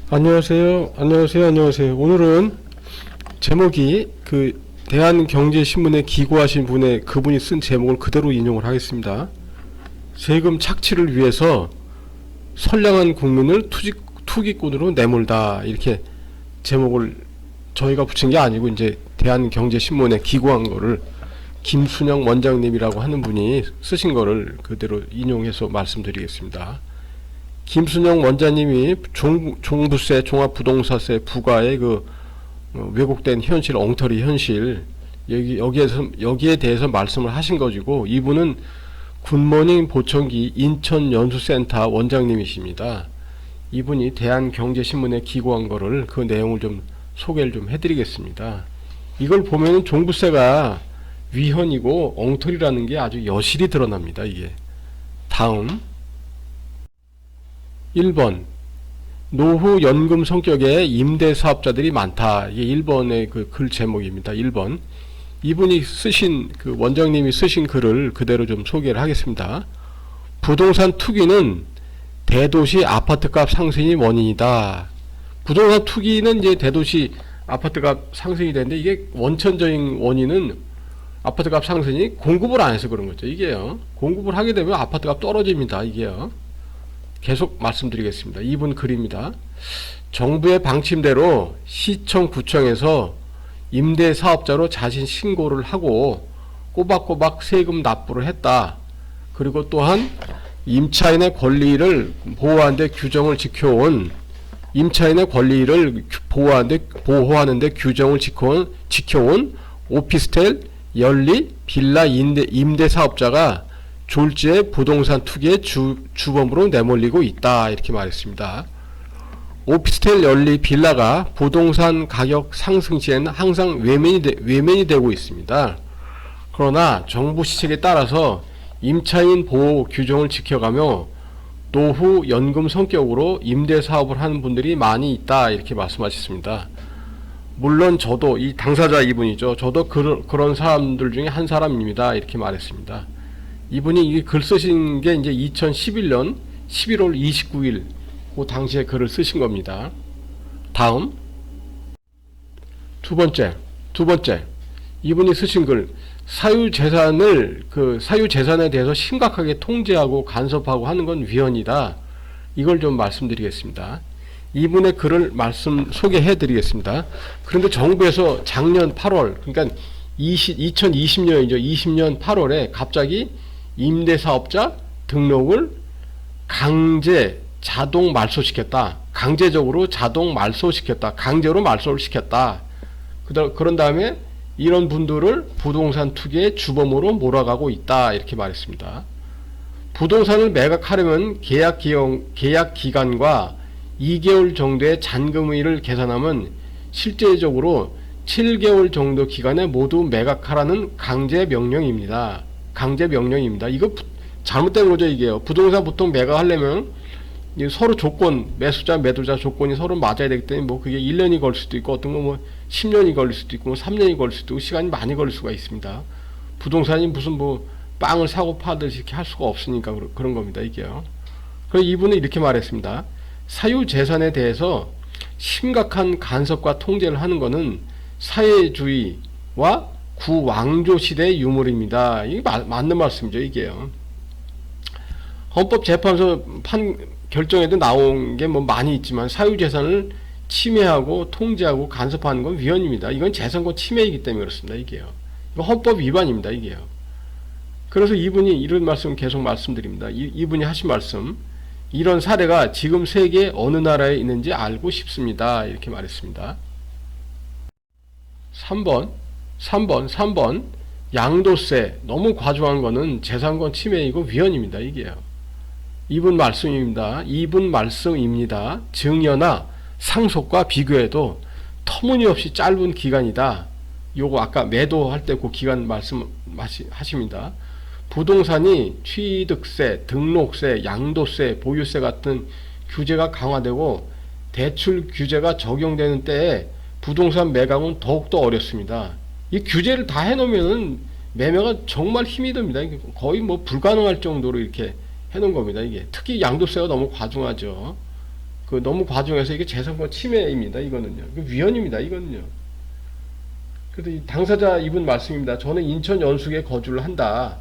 안녕하세요. 안녕하세요. 안녕하세요. 오늘은 제목이 대한경제신문에 기고하신 그분이 쓴 제목을 그대로 인용을 하겠습니다. 세금 착취를 위해서 선량한 국민을 투기꾼으로 내몰다. 이렇게 제목을 저희가 붙인 게 아니고 이제 대한경제신문에 기고한 거를 김순영 원장님이라고 하는 분이 쓰신 거를 그대로 인용해서 말씀드리겠습니다. 김순영 원장님이 종부세, 종합부동산세 부과의 왜곡된 현실, 엉터리 현실, 여기에 대해서 말씀을 하신 것이고, 이분은 굿모닝 보청기 인천연수센터 원장님이십니다. 이분이 대한경제신문에 기고한 거를 그 내용을 좀 소개를 좀 해드리겠습니다. 이걸 보면 종부세가 위헌이고 엉터리라는 게 아주 여실히 드러납니다. 이게. 다음 1번 노후 연금 성격의 임대 사업자들이 많다. 이게 1번의 그 글 제목입니다. 1번. 이분이 쓰신 원장님이 쓰신 글을 그대로 좀 소개를 하겠습니다. 부동산 투기는 대도시 아파트값 상승이 원인이다. 부동산 투기는 이제 대도시 아파트값 상승이 되는데, 이게 원천적인 원인은 아파트값 상승이 공급을 안 해서 그런 거죠. 이게요. 공급을 하게 되면 아파트값 떨어집니다. 이게요. 계속 말씀드리겠습니다. 2분 글입니다. 정부의 방침대로 시청, 구청에서 임대사업자로 자신 신고를 하고 꼬박꼬박 세금 납부를 했다. 그리고 또한 임차인의 권리를 보호하는데 규정을 지켜온 규정을 지켜온 오피스텔, 연립, 빌라 임대사업자가 졸지에 부동산 투기의 주범으로 내몰리고 있다. 이렇게 말했습니다. 오피스텔, 연립, 빌라가 부동산 가격 상승 시에는 항상 외면이 되고 있습니다. 그러나 정부 시책에 따라서 임차인 보호 규정을 지켜가며 노후 연금 성격으로 임대 사업을 하는 분들이 많이 있다. 이렇게 말씀하셨습니다. 물론 저도, 이 당사자 이분이죠. 저도 그런 사람들 중에 한 사람입니다. 이렇게 말했습니다. 이분이 이 글 쓰신 게 이제 2011년 11월 29일 그 당시에 글을 쓰신 겁니다. 다음 두 번째 이분이 쓰신 글, 사유재산에 대해서 심각하게 통제하고 간섭하고 하는 건 위헌이다. 이걸 좀 말씀드리겠습니다. 이분의 글을 소개해 드리겠습니다. 그런데 정부에서 작년 8월, 그러니까 2020년이죠. 20년 8월에 갑자기 임대사업자 등록을 자동 말소시켰다. 강제적으로 자동 말소시켰다. 강제로 말소를 시켰다. 그런 다음에 이런 분들을 부동산 투기의 주범으로 몰아가고 있다. 이렇게 말했습니다. 부동산을 매각하려면 계약 기간과 2개월 정도의 잔금일을 계산하면 실제적으로 7개월 정도 기간에 모두 매각하라는 강제 명령입니다. 이거 잘못된 거죠, 이게요. 부동산 보통 매각하려면 서로 매수자, 매도자 조건이 서로 맞아야 되기 때문에 그게 1년이 걸릴 수도 있고, 어떤 거 10년이 걸릴 수도 있고, 3년이 걸릴 수도 있고, 시간이 많이 걸릴 수가 있습니다. 부동산이 무슨 빵을 사고 파듯이 이렇게 할 수가 없으니까 그런 겁니다, 이게요. 그래서 이분은 이렇게 말했습니다. 사유재산에 대해서 심각한 간섭과 통제를 하는 것은 사회주의와 구왕조 시대의 유물입니다. 이게 맞는 말씀이죠, 이게요. 헌법재판소 결정에도 나온 게 많이 있지만 사유재산을 침해하고 통제하고 간섭하는 건 위헌입니다. 이건 재산권 침해이기 때문에 그렇습니다, 이게요. 이거 헌법 위반입니다, 이게요. 그래서 이분이 이런 말씀 계속 말씀드립니다. 이분이 하신 말씀, 이런 사례가 지금 세계 어느 나라에 있는지 알고 싶습니다. 이렇게 말했습니다. 3번 양도세 너무 과중한 거는 재산권 침해이고 위헌입니다. 이게요. 이분 말씀입니다. 증여나 상속과 비교해도 터무니없이 짧은 기간이다. 요거 아까 매도할 때 그 기간 말씀하십니다. 부동산이 취득세, 등록세, 양도세, 보유세 같은 규제가 강화되고 대출 규제가 적용되는 때에 부동산 매각은 더욱더 어렵습니다. 이 규제를 다 해놓으면 매매가 정말 힘이 듭니다. 거의 불가능할 정도로 이렇게 해놓은 겁니다. 이게 특히 양도세가 너무 과중하죠. 그 너무 과중해서 이게 재산권 침해입니다. 이거는요. 위헌입니다. 이거는요. 그래도 이 당사자 이분 말씀입니다. 저는 인천 연수구에 거주를 한다.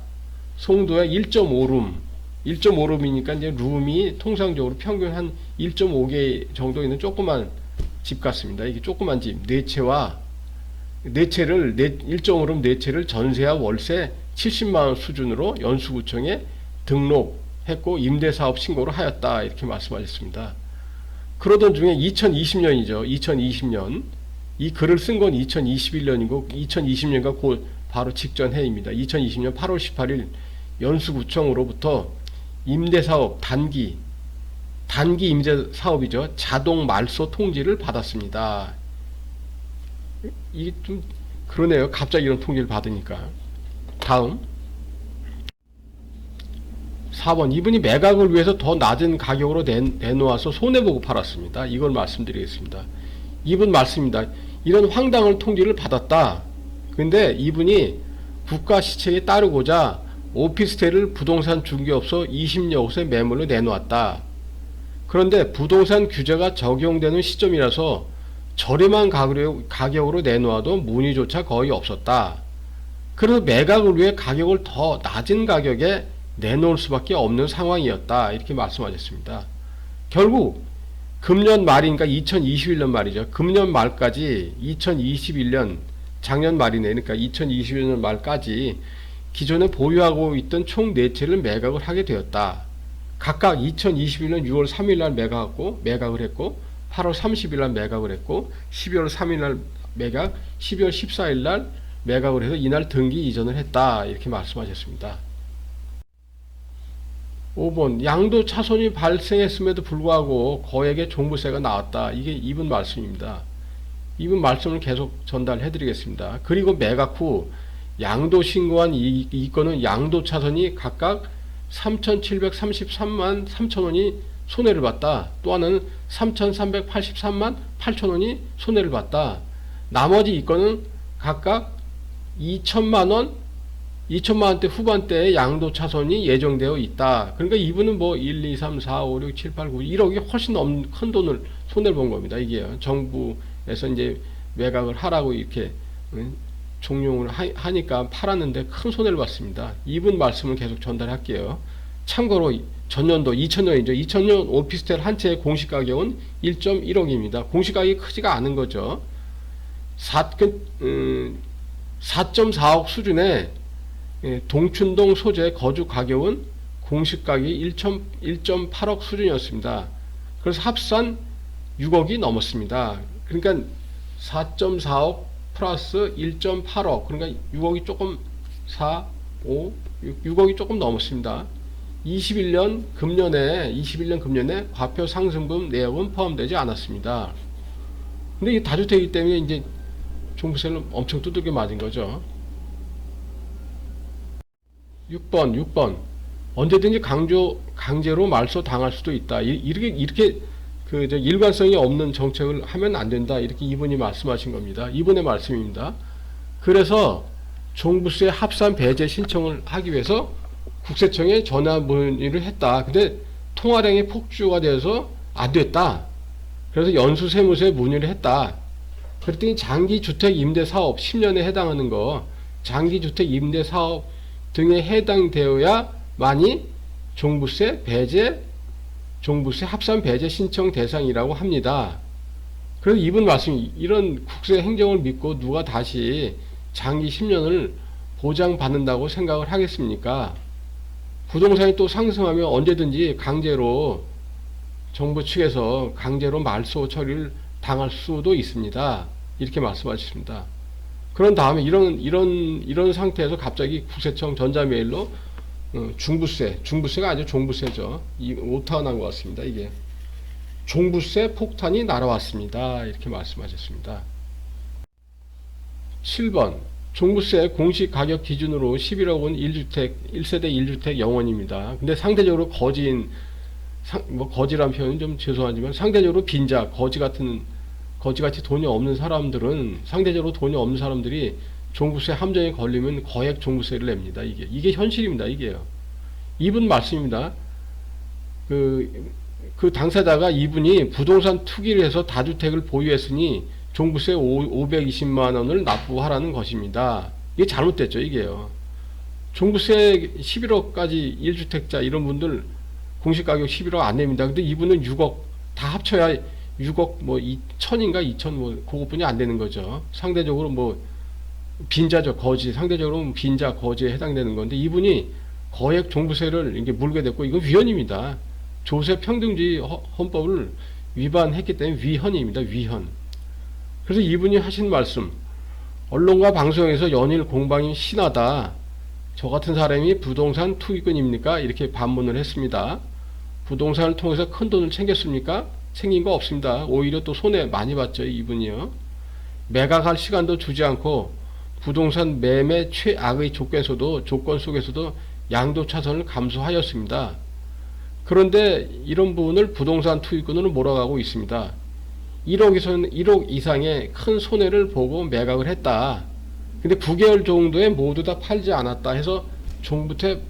송도에 1.5룸, 1.5룸이니까 이제 룸이 통상적으로 평균 한 1.5개 정도 있는 조그만 집 같습니다. 이게 조그만 집, 네 채와 네 채를 1.5룸 네 채를 전세와 월세 70만 원 수준으로 연수구청에 등록했고 임대사업 신고를 하였다. 이렇게 말씀하셨습니다. 그러던 중에 2020년이죠. 2020년. 이 글을 쓴 건 2021년이고 2020년과 그 바로 직전 해입니다. 2020년 8월 18일 연수구청으로부터 임대사업 단기 임대사업이죠. 자동 말소 통지를 받았습니다. 이게 좀 그러네요. 갑자기 이런 통지를 받으니까. 다음 4번 이분이 매각을 위해서 더 낮은 가격으로 내놓아서 손해보고 팔았습니다. 이걸 말씀드리겠습니다. 이분 말씀입니다. 이런 황당한 통지를 받았다. 근데 이분이 국가 시책에 따르고자 오피스텔을 부동산 중개업소 20여 곳에 매물로 내놓았다. 그런데 부동산 규제가 적용되는 시점이라서 저렴한 가격으로 내놓아도 문의조차 거의 없었다. 그래서 매각을 위해 가격을 더 낮은 가격에 내놓을 수밖에 없는 상황이었다. 이렇게 말씀하셨습니다. 결국 금년 말이니까 2021년 말이죠. 금년 말까지 2021년 작년 말이네. 그러니까 2021년 말까지 기존에 보유하고 있던 총 4채를 매각을 하게 되었다. 각각 2021년 6월 3일 날 매각을 했고 8월 30일 날 매각을 했고 12월 3일 날 매각, 12월 14일 날 매각을 해서 이날 등기 이전을 했다. 이렇게 말씀하셨습니다. 5번 양도 차손이 발생했음에도 불구하고 거액의 종부세가 나왔다. 이게 이분 말씀입니다. 이분 말씀을 계속 전달해 드리겠습니다. 그리고 매각 후 양도 신고한 이 건은 양도 차손이 각각 3,733만 3천원이 손해를 봤다. 또 하나는 3,383만 8천원이 손해를 봤다. 나머지 이 건은 각각 2천만원 2천만원대 후반대의 양도 차손이 예정되어 있다. 그러니까 이분은 뭐 1, 2, 3, 4, 5, 6, 7, 8, 9, 1억이 훨씬 큰 돈을 손해를 본 겁니다. 이게요. 정부에서 이제 매각을 하라고 이렇게 종용을 하니까 팔았는데 큰 손해를 봤습니다. 이분 말씀을 계속 전달할게요. 참고로 전년도 2000년이죠. 2000년 오피스텔 한 채의 공시가격은 1.1억입니다. 공시가격이 크지가 않은 거죠. 4.4억 수준의 동춘동 소재 거주 가격은 공시가격이 1.8억 수준이었습니다. 그래서 합산 6억이 넘었습니다. 그러니까 4.4억 플러스 1.8억 그러니까 6억이 조금 6억이 조금 넘었습니다. 21년 금년에 과표 상승분 내역은 포함되지 않았습니다. 근데 이 다주택이기 때문에 이제 종부세를 엄청 두들겨 맞은 거죠. 6번 언제든지 강제로 말소 당할 수도 있다. 이렇게 일관성이 없는 정책을 하면 안 된다. 이렇게 이분이 말씀하신 겁니다. 이분의 말씀입니다. 그래서 종부세 합산 배제 신청을 하기 위해서 국세청에 전화 문의를 했다. 근데 통화량이 폭주가 돼서 안 됐다. 그래서 연수세무서에 문의를 했다. 그랬더니 장기주택 임대사업 10년에 해당하는 거 장기주택 임대사업 등에 해당되어야만이 종부세 합산 배제 신청 대상이라고 합니다. 그래서 이분 말씀이 이런 국세 행정을 믿고 누가 다시 장기 10년을 보장받는다고 생각을 하겠습니까? 부동산이 또 상승하면 언제든지 강제로 정부 측에서 강제로 말소 처리를 당할 수도 있습니다. 이렇게 말씀하셨습니다. 그런 다음에 이런 상태에서 갑자기 국세청 전자메일로 중부세가 아니죠. 종부세죠. 오타가 난 것 같습니다. 이게 종부세 폭탄이 날아왔습니다. 이렇게 말씀하셨습니다. 7번 종부세 공시 가격 기준으로 11억 원 1세대 1주택 영원입니다. 근데 상대적으로 거지란 표현은 좀 죄송하지만 상대적으로 빈자, 거지같이 돈이 없는 사람들은 상대적으로 돈이 없는 사람들이 종부세 함정에 걸리면 거액 종부세를 냅니다. 이게 현실입니다. 이게요. 이분 말씀입니다. 그 당사자가 이분이 부동산 투기를 해서 다주택을 보유했으니 종부세 520만 원을 납부하라는 것입니다. 이게 잘못됐죠, 이게요. 종부세 11억까지 1주택자 이런 분들 공시가격 11억 안 냅니다. 근데 이분은 6억 다 합쳐야 6억 뭐 2천인가 2천 뭐 그것뿐이 안 되는 거죠. 상대적으로 뭐 빈자죠, 거지. 상대적으로 빈자 거지에 해당되는 건데 이분이 거액 종부세를 이게 물게 됐고 이건 위헌입니다. 조세 평등주의 헌법을 위반했기 때문에 위헌입니다. 위헌. 그래서 이분이 하신 말씀, 언론과 방송에서 연일 공방이 심하다. 저 같은 사람이 부동산 투기꾼입니까? 이렇게 반문을 했습니다. 부동산을 통해서 큰 돈을 챙겼습니까? 챙긴 거 없습니다. 오히려 또 손해 많이 봤죠, 이분이요. 매각할 시간도 주지 않고 부동산 매매 최악의 조건 속에서도 양도 차선을 감수하였습니다. 그런데 이런 부분을 부동산 투기꾼으로 몰아가고 있습니다. 1억 이상의 큰 손해를 보고 매각을 했다. 근데 9개월 정도에 모두 다 팔지 않았다 해서 종부세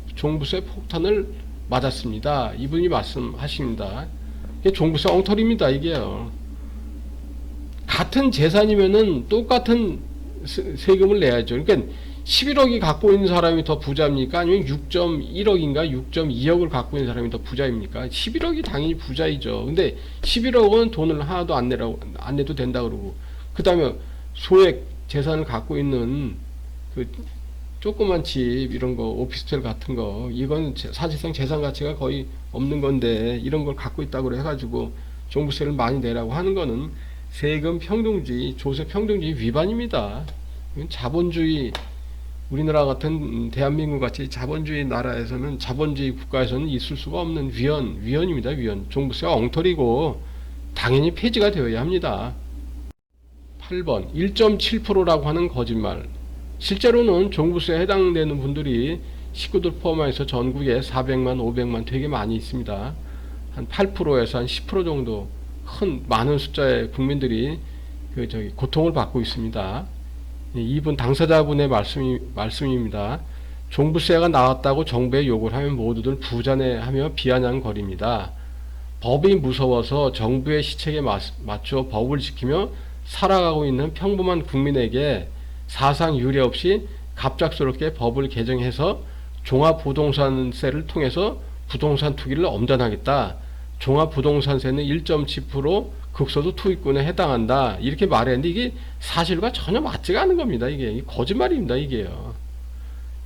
폭탄을 맞았습니다. 이분이 말씀하십니다. 이게 종부세 엉터리입니다, 이게요. 같은 재산이면은 똑같은 세금을 내야죠. 그러니까 11억이 갖고 있는 사람이 더 부자입니까? 아니면 6.1억인가 6.2억을 갖고 있는 사람이 더 부자입니까? 11억이 당연히 부자이죠. 근데 11억은 돈을 하나도 안 내도 된다 그러고, 그 다음에 소액 재산을 갖고 있는 그 조그만 집 이런 거 오피스텔 같은 거 이건 사실상 재산 가치가 거의 없는 건데 이런 걸 갖고 있다고 해가지고 종부세를 많이 내라고 하는 거는 세금 평등주의, 조세 평등주의 위반입니다. 이건 자본주의, 우리나라 같은 대한민국 같이 자본주의 나라에서는, 자본주의 국가에서는 있을 수가 없는 위헌입니다. 위헌. 종부세가 엉터리고 당연히 폐지가 되어야 합니다. 8번 1.7%라고 하는 거짓말. 실제로는 종부세에 해당되는 분들이 식구들 포함해서 전국에 400만, 500만 되게 많이 있습니다. 한 8%에서 한 10% 정도 많은 숫자의 국민들이 고통을 받고 있습니다. 이분 당사자분의 말씀입니다. 종부세가 나왔다고 정부에 욕을 하면 모두들 부자네하며 비아냥거립니다. 법이 무서워서 정부의 시책에 맞춰 법을 지키며 살아가고 있는 평범한 국민에게 사상 유례 없이 갑작스럽게 법을 개정해서 종합부동산세를 통해서 부동산 투기를 엄단하겠다. 종합부동산세는 1.7% 극소수 투기꾼에 해당한다. 이렇게 말했는데 이게 사실과 전혀 맞지가 않은 겁니다. 이게 거짓말입니다. 이게요.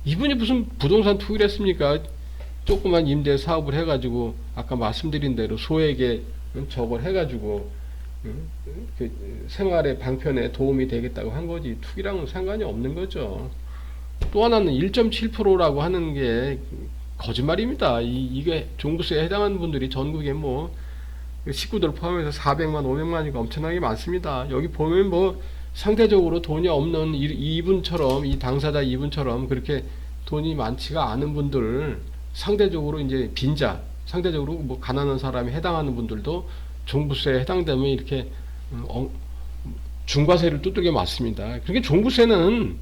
이분이 무슨 부동산 투기를 했습니까? 조그만 임대 사업을 해가지고 아까 말씀드린 대로 소액에 저걸 해가지고 그 생활의 방편에 도움이 되겠다고 한 거지 투기랑은 상관이 없는 거죠. 또 하나는 1.7%라고 하는 게 거짓말입니다. 이게 종부세에 해당하는 분들이 전국에 뭐 식구들 포함해서 400만, 500만이가 엄청나게 많습니다. 여기 보면 뭐 상대적으로 돈이 없는 이분처럼, 이 당사자 이분처럼 그렇게 돈이 많지가 않은 분들, 상대적으로 이제 빈자, 상대적으로 뭐 가난한 사람에 해당하는 분들도 종부세에 해당되면 이렇게 중과세를 두들겨 맞습니다. 그러니까 종부세는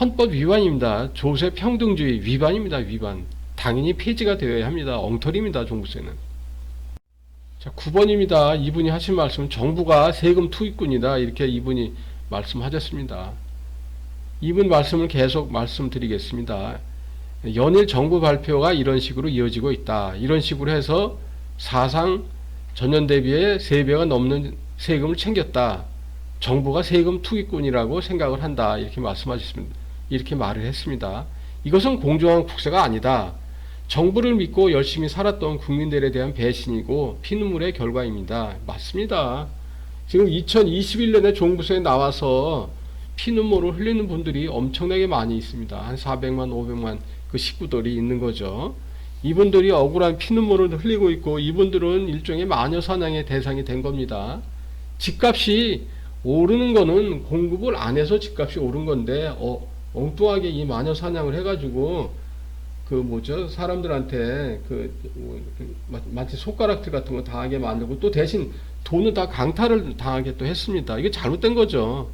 헌법 위반입니다. 조세 평등주의 위반입니다. 위반. 당연히 폐지가 되어야 합니다. 엉터리입니다. 종부세는. 자, 9번입니다. 이분이 하신 말씀은 정부가 세금 투기꾼이다. 이렇게 이분이 말씀하셨습니다. 이분 말씀을 계속 말씀드리겠습니다. 연일 정부 발표가 이런 식으로 이어지고 있다. 이런 식으로 해서 사상 전년 대비에 3배가 넘는 세금을 챙겼다. 정부가 세금 투기꾼이라고 생각을 한다. 이렇게 말씀하셨습니다. 이렇게 말을 했습니다. 이것은 공정한 국세가 아니다. 정부를 믿고 열심히 살았던 국민들에 대한 배신이고 피눈물의 결과입니다. 맞습니다. 지금 2021년에 종부세에 나와서 피눈물을 흘리는 분들이 엄청나게 많이 있습니다. 한 400만, 500만 그 식구들이 있는 거죠. 이분들이 억울한 피눈물을 흘리고 있고 이분들은 일종의 마녀 사냥의 대상이 된 겁니다. 집값이 오르는 거는 공급을 안 해서 집값이 오른 건데 엉뚱하게 이 마녀 사냥을 해가지고 사람들한테 마치 손가락질 같은 거 당하게 만들고 또 대신 돈은 다 강탈을 당하게 또 했습니다. 이게 잘못된 거죠.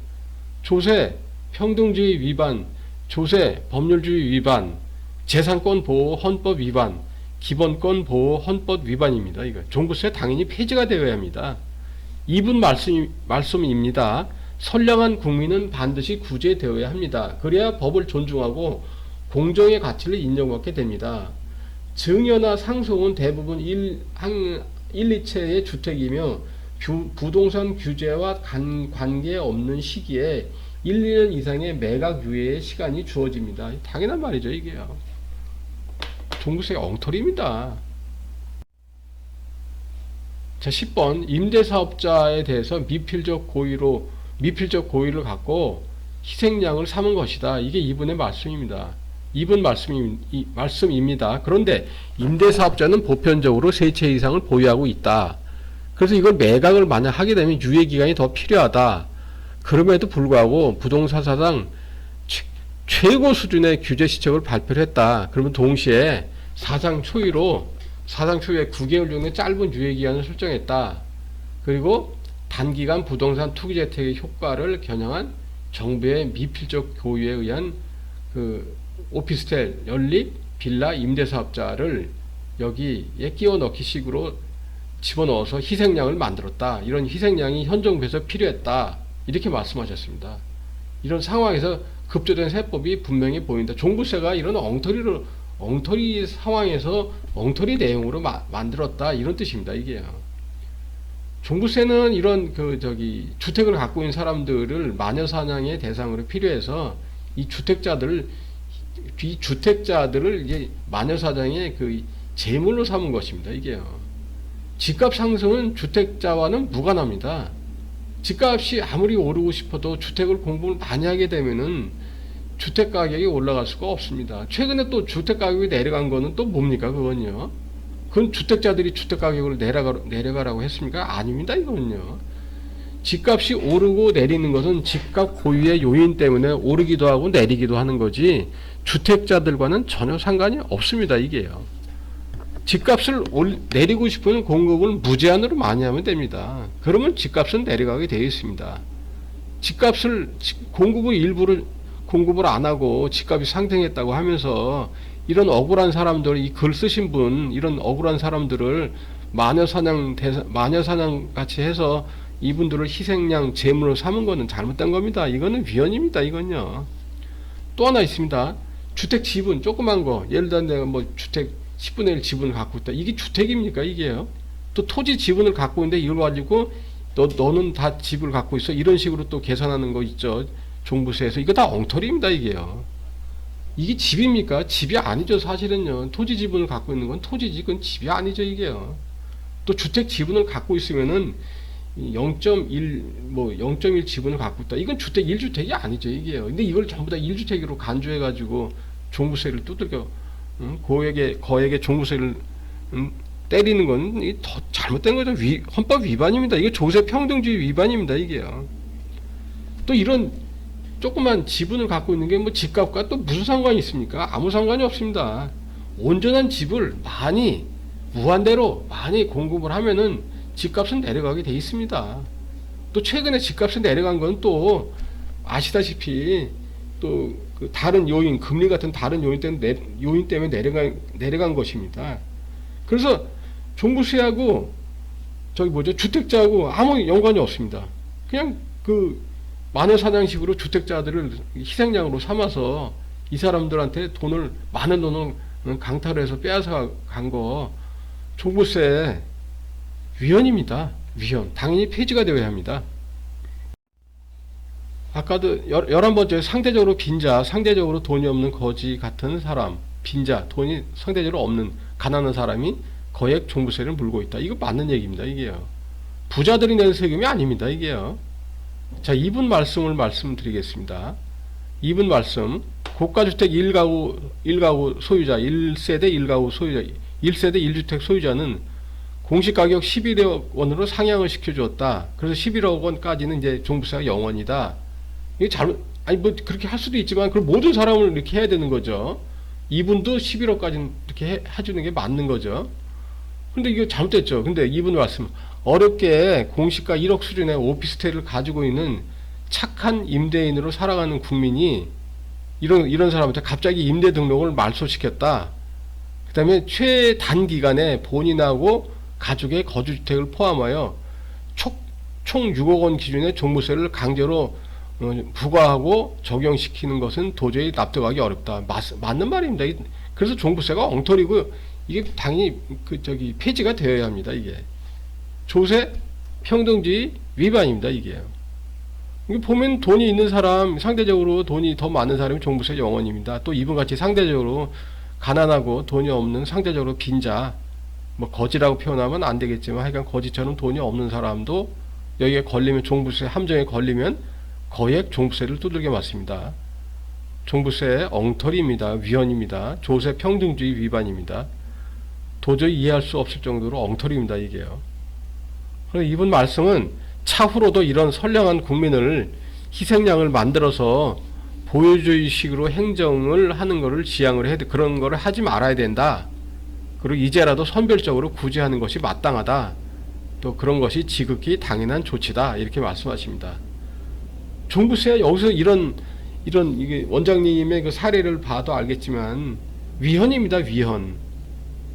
조세 평등주의 위반, 조세 법률주의 위반, 재산권 보호 헌법 위반, 기본권 보호 헌법 위반입니다. 이거 종부세 당연히 폐지가 되어야 합니다. 2분 말씀입니다. 선량한 국민은 반드시 구제되어야 합니다. 그래야 법을 존중하고 공정의 가치를 인정받게 됩니다. 증여나 상속은 대부분 1, 2채의 주택이며 부동산 규제와 관계없는 시기에 1, 2년 이상의 매각 유예의 시간이 주어집니다. 당연한 말이죠, 이게요. 종부세 엉터리입니다. 자, 10번 임대사업자에 대해서 미필적 고의를 갖고 희생양을 삼은 것이다. 이게 2분의 말씀입니다. 2분 말씀입니다. 그런데 임대사업자는 보편적으로 세 채 이상을 보유하고 있다. 그래서 이걸 매각을 만약 하게 되면 유예기간이 더 필요하다. 그럼에도 불구하고 부동산 사상 최고 수준의 규제 시책을 발표를 했다. 그러면 동시에 사상 초유의 9개월 정도의 짧은 유예기간을 설정했다. 그리고 단기간 부동산 투기재택의 효과를 겨냥한 정부의 미필적 고의에 의한 그 오피스텔, 연립, 빌라 임대사업자를 여기에 끼워 넣기 식으로 집어넣어서 희생양을 만들었다. 이런 희생양이 현 정부에서 필요했다. 이렇게 말씀하셨습니다. 이런 상황에서 급조된 세법이 분명히 보인다. 종부세가 이런 엉터리 상황에서 엉터리 내용으로 만들었다. 이런 뜻입니다. 이게요. 종부세는 이런 주택을 갖고 있는 사람들을 마녀 사냥의 대상으로 필요해서 이 주택자들을 이제 마녀 사냥의 그 제물로 삼은 것입니다. 이게요. 집값 상승은 주택자와는 무관합니다. 집값이 아무리 오르고 싶어도 주택을 공부를 많이 하게 되면은 주택 가격이 올라갈 수가 없습니다. 최근에 또 주택 가격이 내려간 거는 또 뭡니까? 그건요. 그건 주택자들이 주택 가격을 내려가라고 했습니까? 아닙니다. 이건요. 집값이 오르고 내리는 것은 집값 고유의 요인 때문에 오르기도 하고 내리기도 하는 거지 주택자들과는 전혀 상관이 없습니다. 이게요. 집값을 내리고 싶으면 공급을 무제한으로 많이 하면 됩니다. 그러면 집값은 내려가게 되어 있습니다. 공급을 일부를 공급을 안 하고 집값이 상승했다고 하면서 이런 억울한 사람들, 이 글 쓰신 분, 이런 억울한 사람들을 마녀사냥 같이 해서 이분들을 희생양 제물로 삼은 거는 잘못된 겁니다. 이거는 위헌입니다. 이건요. 또 하나 있습니다. 주택 지분, 조그만 거, 예를 들어 내가 뭐 주택 10분의 1 지분을 갖고 있다. 이게 주택입니까? 이게요. 또 토지 지분을 갖고 있는데 이걸 가지고 너는 다 집을 갖고 있어. 이런 식으로 또 계산하는 거 있죠. 종부세에서. 이거 다 엉터리입니다. 이게요. 이게 집입니까? 집이 아니죠. 사실은요. 토지 지분을 갖고 있는 건 토지지. 그건 집이 아니죠. 이게요. 또 주택 지분을 갖고 있으면은 0.1 지분을 갖고 있다. 이건 주택 1주택이 아니죠. 이게요. 근데 이걸 전부 다 1주택으로 간주해가지고 종부세를 두들겨, 거액의 종부세를, 때리는 건 더 잘못된 거죠. 헌법 위반입니다. 이게 조세 평등주의 위반입니다. 이게요. 또 이런 조그만 지분을 갖고 있는 게 뭐 집값과 또 무슨 상관이 있습니까? 아무 상관이 없습니다. 온전한 집을 무한대로 많이 공급을 하면은 집값은 내려가게 돼 있습니다. 또 최근에 집값이 내려간 건 또 아시다시피 또 그 다른 요인, 금리 같은 다른 요인 때문에 내려간 것입니다. 그래서 종부세하고 주택자하고 아무 연관이 없습니다. 그냥 그 마녀사냥식으로 주택자들을 희생양으로 삼아서 이 사람들한테 많은 돈을 강탈을 해서 빼앗아 간 거 종부세 위헌입니다. 위헌. 당연히 폐지가 되어야 합니다. 아까도 11번째 상대적으로 빈자, 상대적으로 돈이 없는 거지 같은 사람, 빈자, 돈이 상대적으로 없는 가난한 사람이 거액 종부세를 물고 있다. 이거 맞는 얘기입니다. 이게요. 부자들이 내는 세금이 아닙니다. 이게요. 자, 2분 말씀드리겠습니다. 2분 말씀. 고가주택 1가구 소유자, 1세대 1가구 소유자, 1세대 1주택 소유자는 공시가격 11억 원으로 상향을 시켜주었다. 그래서 11억 원까지는 이제 종부세가 0원이다. 이게 그렇게 할 수도 있지만, 그럼 모든 사람을 이렇게 해야 되는 거죠. 이분도 11억까지는 이렇게 해주는 게 맞는 거죠. 근데 이거 잘못됐죠. 근데 이분 말씀. 어렵게 공시가 1억 수준의 오피스텔을 가지고 있는 착한 임대인으로 살아가는 국민이 이런 사람한테 갑자기 임대 등록을 말소시켰다. 그 다음에 최단기간에 본인하고 가족의 거주주택을 포함하여 총 6억 원 기준의 종부세를 강제로 부과하고 적용시키는 것은 도저히 납득하기 어렵다. 맞는 말입니다. 그래서 종부세가 엉터리고 이게 당연히 폐지가 되어야 합니다. 이게 조세 평등주의 위반입니다. 이게 보면 돈이 있는 사람, 상대적으로 돈이 더 많은 사람이 종부세 영원입니다. 또 이분같이 상대적으로 가난하고 돈이 없는, 상대적으로 빈자, 뭐 거지라고 표현하면 안 되겠지만 하여간 거지처럼 돈이 없는 사람도 여기에 걸리면, 종부세 함정에 걸리면 거액 종부세를 두들겨 맞습니다. 종부세 엉터리입니다. 위헌입니다. 조세 평등주의 위반입니다. 도저히 이해할 수 없을 정도로 엉터리입니다. 이게요. 그래서 이분 말씀은 차후로도 이런 선량한 국민을 희생양을 만들어서 보여주의식으로 행정을 하는 것을 지양을 해야 돼. 그런 거를 하지 말아야 된다. 그리고 이제라도 선별적으로 구제하는 것이 마땅하다. 또 그런 것이 지극히 당연한 조치다. 이렇게 말씀하십니다. 종부세 여기서 이런 이게 원장님의 그 사례를 봐도 알겠지만 위헌입니다. 위헌.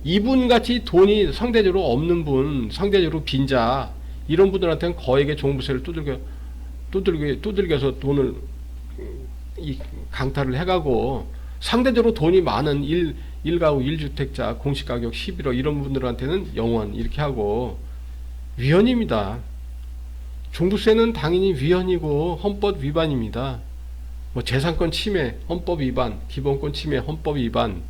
이분같이 돈이 상대적으로 없는 분, 상대적으로 빈자, 이런 분들한테는 거액의 종부세를 두들겨서 돈을 강탈을 해가고, 상대적으로 돈이 많은 1가구 1주택자 공시가격 11억 이런 분들한테는 영원 이렇게 하고, 위헌입니다. 종부세는 당연히 위헌이고 헌법 위반입니다. 뭐 재산권 침해, 헌법 위반, 기본권 침해, 헌법 위반.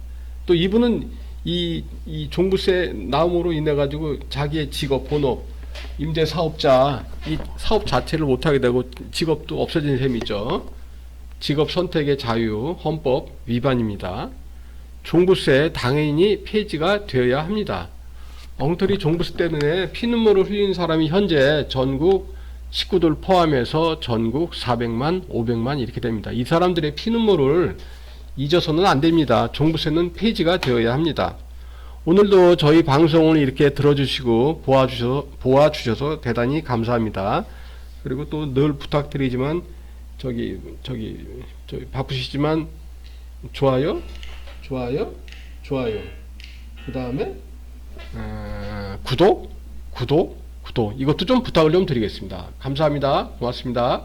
또 이분은 이 종부세 나옴으로 인해 가지고 자기의 직업, 본업, 임대사업자, 이 사업 자체를 못하게 되고 직업도 없어진 셈이죠. 직업 선택의 자유, 헌법 위반입니다. 종부세 당연히 폐지가 되어야 합니다. 엉터리 종부세 때문에 피눈물을 흘린 사람이 현재 전국 식구들 포함해서 전국 400만, 500만 이렇게 됩니다. 이 사람들의 피눈물을 잊어서는 안 됩니다. 종부세는 폐지가 되어야 합니다. 오늘도 저희 방송을 이렇게 들어주시고 보아주셔서 대단히 감사합니다. 그리고 또 늘 부탁드리지만 저기 바쁘시지만 좋아요, 그 다음에 구독 이것도 좀 부탁을 좀 드리겠습니다. 감사합니다. 고맙습니다.